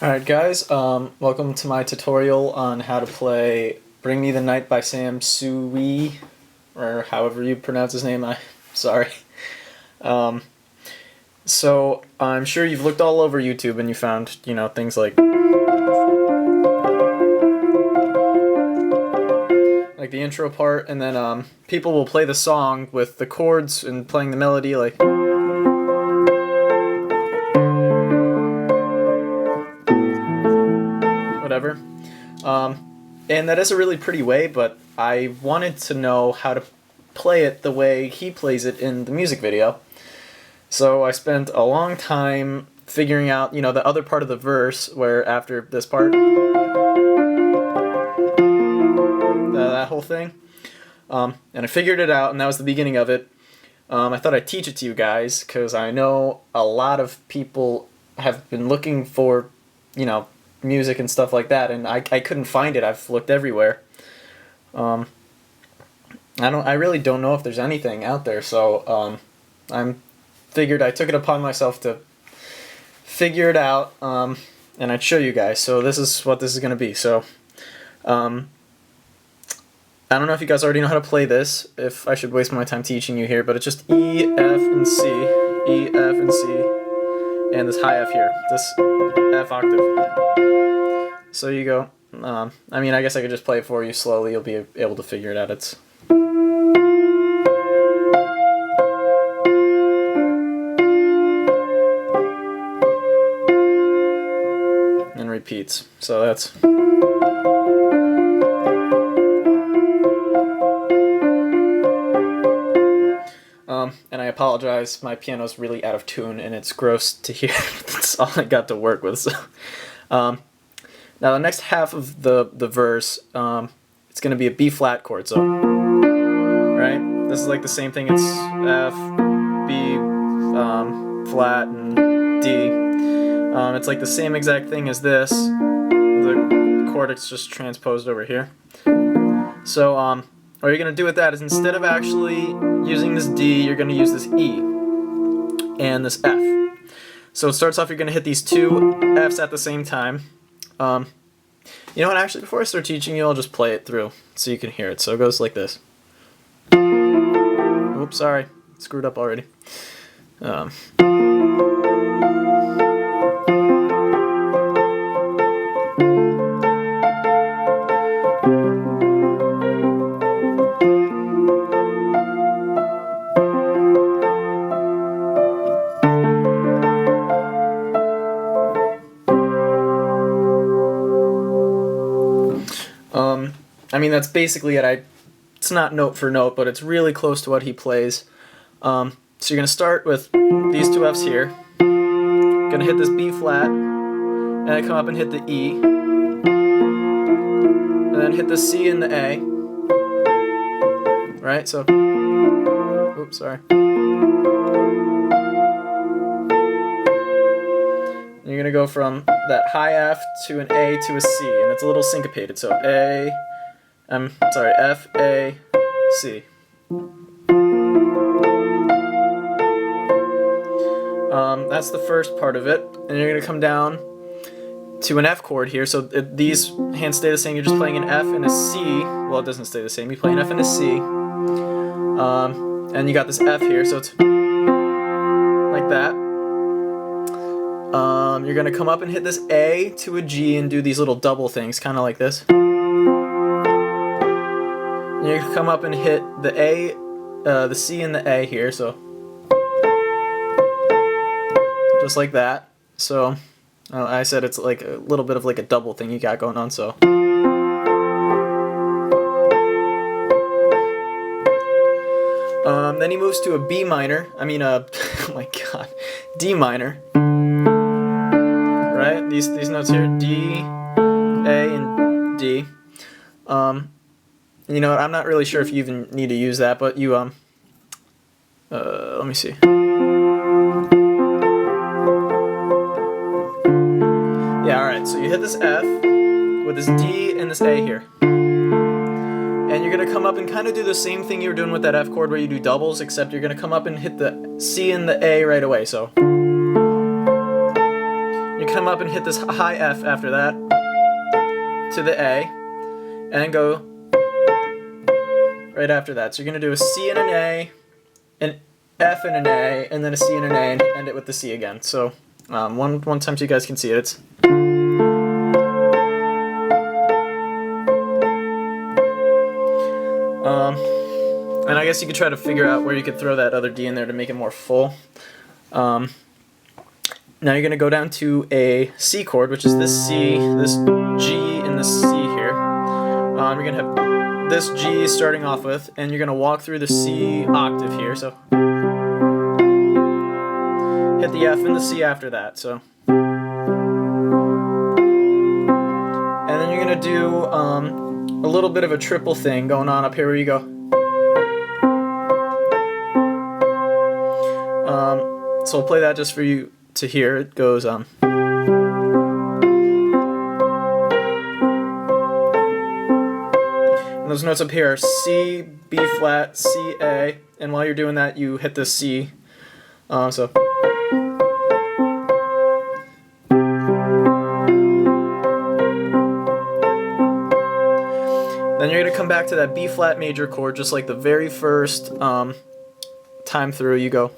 Alright guys, welcome to my tutorial on how to play Bring Me the Night by Sam Tsui, or however you pronounce his name, I'm sorry. So I'm sure you've looked all over YouTube and you found, things like the intro part, and then people will play the song with the chords and playing the melody like whatever. And that is a really pretty way, but I wanted to know how to play it the way he plays it in the music video. So I spent a long time figuring out, the other part of the verse where after this part, that whole thing. And I figured it out, and that was the beginning of it. I thought I'd teach it to you guys, because I know a lot of people have been looking for, music and stuff like that, and I couldn't find it. I've looked everywhere. I really don't know if there's anything out there, so I figured I took it upon myself to figure it out, and I'd show you guys. So this is what this is going to be. So I don't know if you guys already know how to play this, if I should waste my time teaching you here, but it's just E, F, and C, E, F, and C, and this high F here, this F octave. So you go, I guess I could just play it for you slowly, you'll be able to figure it out. It's and repeats, so that's and I apologize, my piano's really out of tune and it's gross to hear. That's all I got to work with. So now the next half of the verse, it's going to be a B flat chord, so, right? This is like the same thing, it's F, B, flat, and D. It's like the same exact thing as this. The chord is just transposed over here. So what you're going to do with that is, instead of actually using this D, you're going to use this E and this F. So it starts off, you're going to hit these two Fs at the same time. You know what, actually, before I start teaching you, I'll just play it through so you can hear it. So it goes like this. Oops, sorry. Screwed up already. That's basically it. It's not note for note, but it's really close to what he plays. So you're going to start with these two Fs here. Going to hit this B flat, and then come up and hit the E, and then hit the C and the A. Right? So, oops, sorry. And you're going to go from that high F to an A to a C, and it's a little syncopated. So A, F, A, C. That's the first part of it, and you're going to come down to an F chord here. So these hands stay the same. You're just playing an F and a C. Well, it doesn't stay the same. You play an F and a C, and you got this F here, so it's like that. You're going to come up and hit this A to a G and do these little double things, kind of like this. You're going to come up and hit the A, the C and the A here, so just like that. So I said it's like a little bit of like a double thing you got going on, so. Then he moves to a B minor, oh my god, D minor. Right? These notes here, D, A, and D. You know what, I'm not really sure if you even need to use that, but you, let me see. Yeah, alright, so you hit this F with this D and this A here. And you're going to come up and kind of do the same thing you were doing with that F chord where you do doubles, except you're going to come up and hit the C and the A right away, so. You come up and hit this high F after that to the A, and go right after that. So you're gonna do a C and an A, an F and an A, and then a C and an A, and end it with the C again. So one time so you guys can see it. It's and I guess you could try to figure out where you could throw that other D in there to make it more full. Now you're going to go down to a C chord, which is this C, this G, and this C here. You're going to have this G starting off with, and you're going to walk through the C octave here. So hit the F and the C after that. So, and then you're going to do a little bit of a triple thing going on up here where you go. So I'll play that just for you to hear. It goes and those notes up here are C, B flat, C, A, and while you're doing that you hit the C. So then you're going to come back to that B flat major chord just like the very first time through. You go.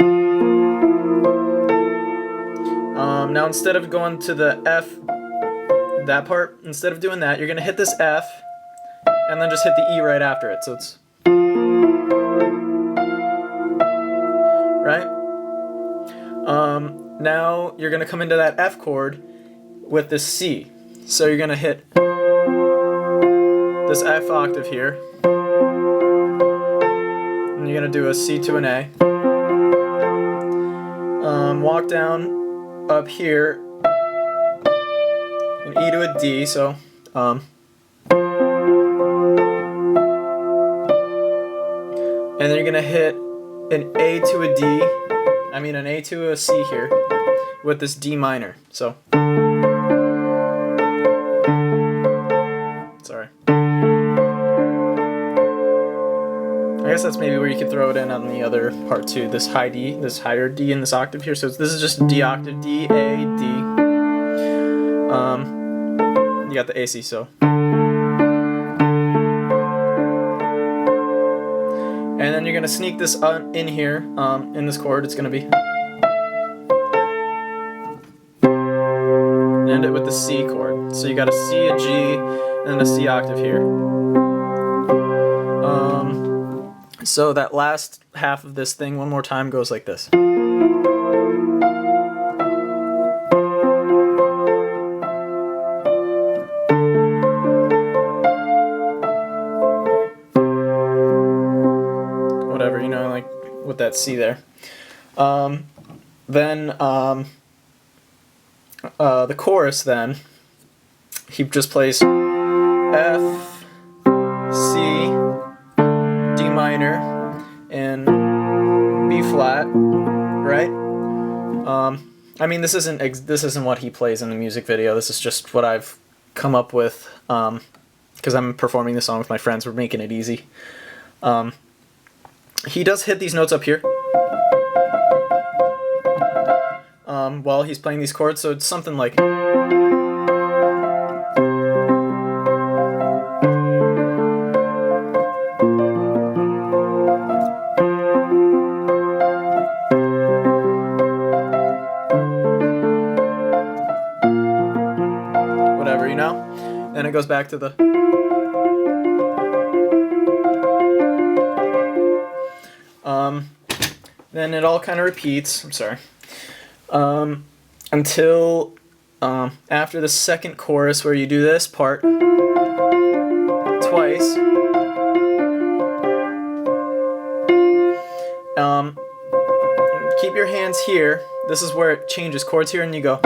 Now instead of going to the F, that part, instead of doing that, you're going to hit this F and then just hit the E right after it. So it's right. Now you're going to come into that F chord with this C. So you're going to hit this F octave here, and you're going to do a C to an A. Walk down up here, an E to a D, so and then you're gonna hit an A to a D, an A to a C here with this D minor. So sorry. I guess that's maybe where you could throw it in on the other part too. This high D, this higher D in this octave here. So this is just D octave, D, A, D. You got the AC, so. And then you're gonna sneak this in here, in this chord. It's gonna be. End it with the C chord. So you got a C, a G, and a C octave here. So that last half of this thing, one more time, goes like this. Whatever, like with that C there. Then the chorus then, he just plays F, C, D minor, and B flat, right? This isn't what he plays in the music video. This is just what I've come up with because I'm performing this song with my friends. We're making it easy. He does hit these notes up here while he's playing these chords, so it's something like. Then it goes back to the. Then it all kind of repeats. I'm sorry. Until after the second chorus, where you do this part twice. Keep your hands here. This is where it changes chords here, and you go.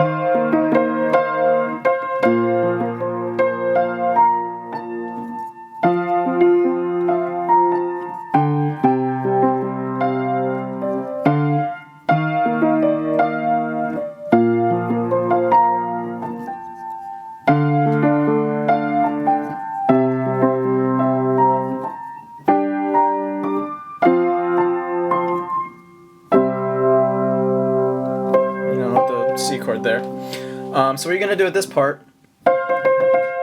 C chord there. So what you're gonna do at this part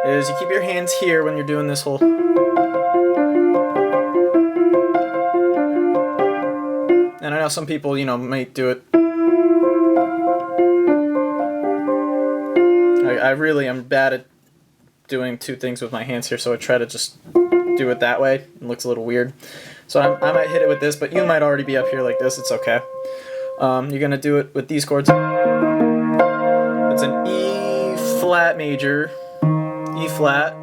is you keep your hands here when you're doing this whole. And I know some people, might do it. I really am bad at doing two things with my hands here, so I try to just do it that way. It looks a little weird. So I might hit it with this, but you might already be up here like this. It's okay. You're gonna do it with these chords. It's an E flat major, E flat,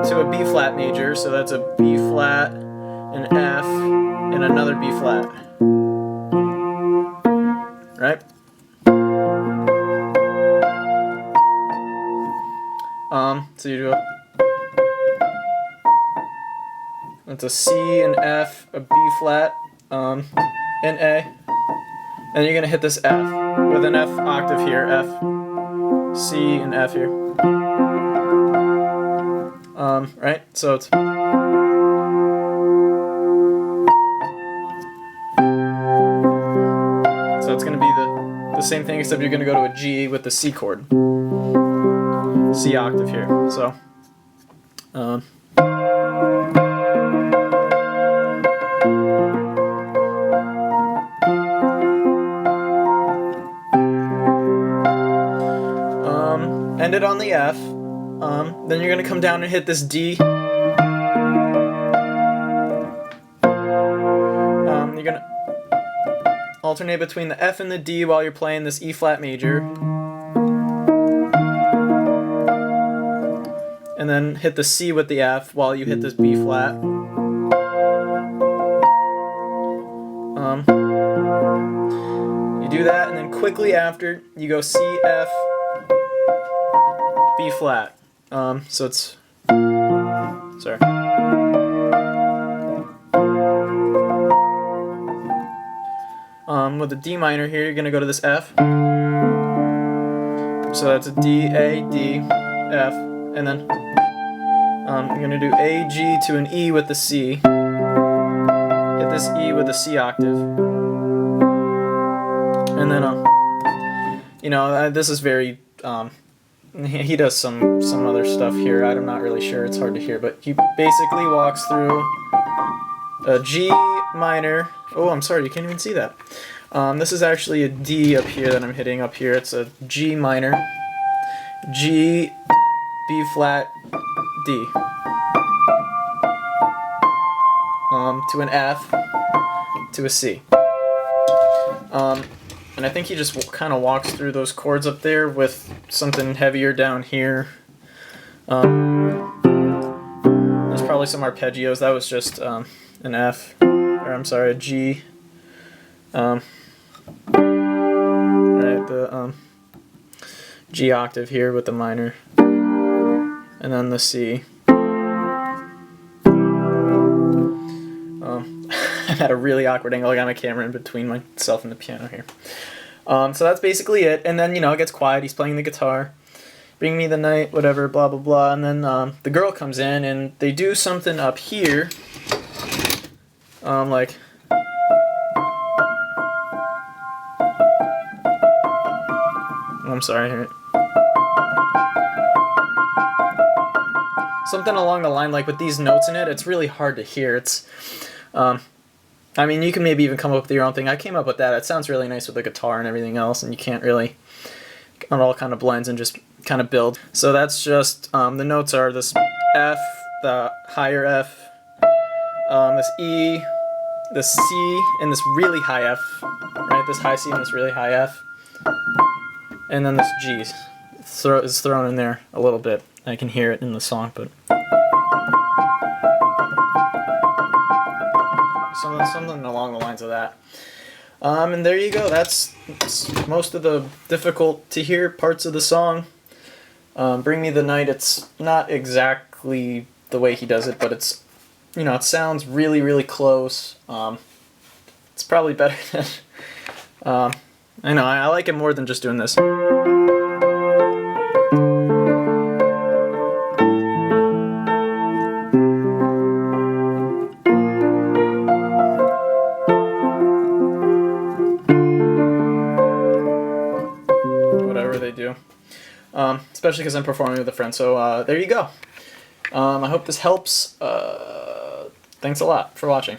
to a B flat major, so that's a B flat, an F, and another B flat. Right? So you do it's a C, an F, a B flat, an A, and you're gonna hit this F with an F octave here, F, C, and F here. Right? So it's gonna be the same thing, except you're gonna go to a G with the C chord, C octave here. So. End it on the F. Then you're gonna come down and hit this D. You're gonna alternate between the F and the D while you're playing this E flat major. And then hit the C with the F while you hit this B flat. You do that, and then quickly after, you go C, F, B flat. So it's, sorry. With the D minor here, you're gonna go to this F. So that's a D, A, D, F, and then you're gonna do A, G to an E with the C. Hit this E with a C octave, and then this is very he does some other stuff here. I'm not really sure. It's hard to hear, but he basically walks through a G minor. Oh, I'm sorry, you can't even see that. This is actually a D up here that I'm hitting up here. It's a G minor, G, B flat, D, to an F, to a C. And I think he just kind of walks through those chords up there with something heavier down here. There's probably some arpeggios. That was just an F, or I'm sorry, a G. Right, the G octave here with the minor, and then the C. I'm at a really awkward angle. I got my camera in between myself and the piano here. So that's basically it. And then, it gets quiet. He's playing the guitar. Bring me the night, whatever, blah, blah, blah. And then the girl comes in, and they do something up here. Like... I'm sorry. Something along the line, like with these notes in it, it's really hard to hear. It's... I mean, you can maybe even come up with your own thing. I came up with that. It sounds really nice with the guitar and everything else, and you can't really... It all kind of blends and just kind of build. So that's just... the notes are this F, the higher F, this E, this C, and this really high F. Right? This high C and this really high F. And then this G is thrown in there a little bit. I can hear it in the song, but... Something along the lines of that. And there you go. That's most of the difficult to hear parts of the song. Bring Me the Night, it's not exactly the way he does it, but it's, it sounds really, really close. It's probably better than... I know, I like it more than just doing this. do. Especially because I'm performing with a friend. So there you go. I hope this helps. Thanks a lot for watching.